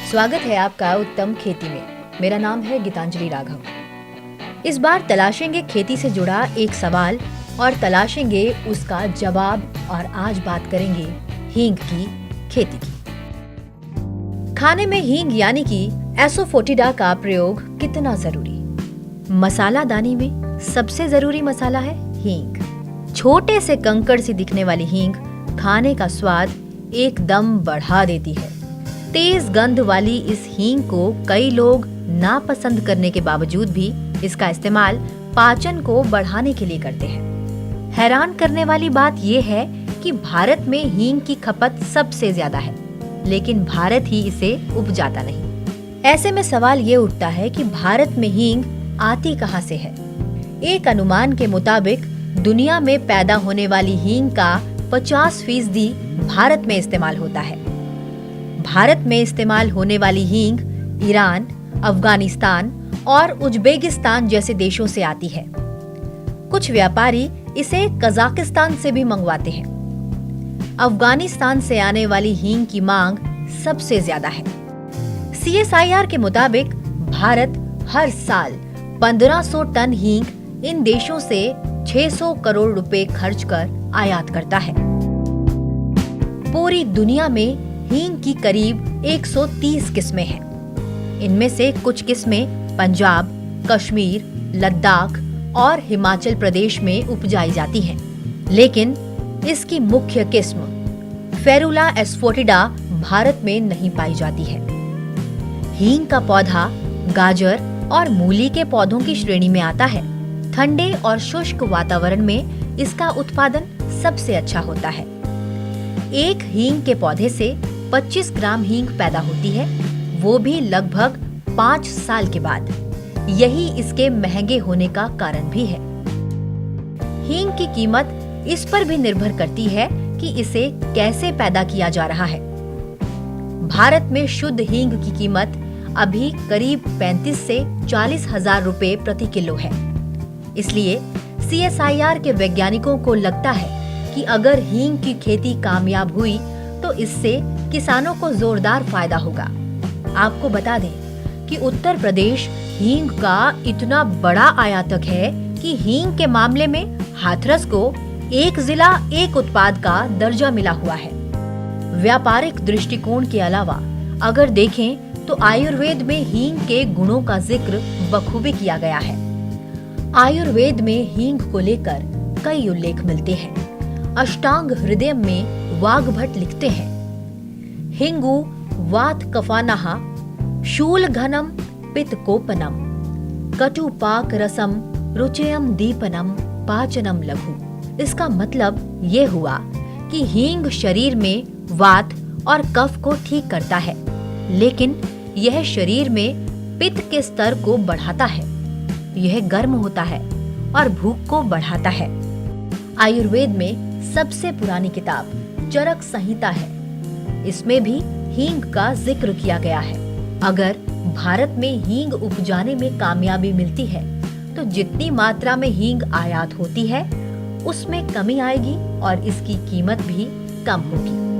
स्वागत है आपका उत्तम खेती में। मेरा नाम है गीतांजलि राघव। इस बार तलाशेंगे खेती से जुड़ा एक सवाल और तलाशेंगे उसका जवाब, और आज बात करेंगे हींग की खेती की। खाने में हींग यानी कि एसोफोटिडा का प्रयोग कितना जरूरी? मसाला दानी में सबसे जरूरी मसाला है हींग। छोटे से कंकड़ सी दिखने वाली हींग खाने का स्वाद एकदम बढ़ा देती है। तेज गंध वाली इस हींग को कई लोग नापसंद करने के बावजूद भी इसका इस्तेमाल पाचन को बढ़ाने के लिए करते हैं। हैरान करने वाली बात यह है कि भारत में हींग की खपत सबसे ज्यादा है, लेकिन भारत ही इसे उपजाता नहीं। ऐसे में सवाल ये उठता है कि भारत में हींग आती कहां से है? एक अनुमान के मुताबिक दुनिया में पैदा होने वाली हींग का 50% भारत में इस्तेमाल होता है। भारत में इस्तेमाल होने वाली हींग ईरान, अफगानिस्तान और उज्बेकिस्तान जैसे देशों से आती है। कुछ व्यापारी इसे कजाकिस्तान से भी मंगवाते हैं। अफगानिस्तान से आने वाली हींग की मांग सबसे ज्यादा है। CSIR के मुताबिक भारत हर साल 1500 टन हींग इन देशों से 600 करोड़ रुपए खर्च कर आयात करता है। पूरी दुनिया में हींग की करीब 130 किस्में हैं। इनमें से कुछ किस्में पंजाब, कश्मीर, लद्दाख और हिमाचल प्रदेश में उपजाई जाती हैं। लेकिन इसकी मुख्य किस्म फेरुला एसफोटिडा भारत में नहीं पाई जाती है। हींग का पौधा गाजर और मूली के पौधों की श्रेणी में आता है। ठंडे और शुष्क वातावरण में इसका उत्पादन सबसे अच्छा होता है। एक हींग के पौधे से 25 ग्राम हींग पैदा होती है, वो भी लगभग 5 साल के बाद। यही इसके महंगे होने का कारण भी है। हींग की कीमत इस पर भी निर्भर करती है कि इसे कैसे पैदा किया जा रहा है। भारत में शुद्ध हींग की कीमत अभी करीब 35 से 40 हजार रुपए प्रति किलो है। इसलिए CSIR के वैज्ञानिकों को लगता है कि अगर हींग की खेती कामयाब हुई तो इससे किसानों को जोरदार फायदा होगा। आपको बता दें कि उत्तर प्रदेश हींग का इतना बड़ा आयातक है कि हींग के मामले में हाथरस को एक जिला एक उत्पाद का दर्जा मिला हुआ है। व्यापारिक दृष्टिकोण के अलावा अगर देखें तो आयुर्वेद में हींग के गुणों का जिक्र बखूबी किया गया है। आयुर्वेद में हींग को लेकर कई उल्लेख मिलते हैं। अष्टांग हृदय में वाग्भट लिखते हैं, हिंगु वात कफानः शूल घनम पित्त कोपनम कटु पाक रसम रुचयम दीपनम पाचनम लघु। इसका मतलब ये हुआ कि हींग शरीर में वात और कफ को ठीक करता है, लेकिन यह शरीर में पित्त के स्तर को बढ़ाता है। यह गर्म होता है और भूख को बढ़ाता है। आयुर्वेद में सबसे पुरानी किताब चरक संहिता है। इसमें भी हींग का जिक्र किया गया है। अगर भारत में हींग उपजाने में कामयाबी मिलती है तो जितनी मात्रा में हींग आयात होती है उसमें कमी आएगी और इसकी कीमत भी कम होगी।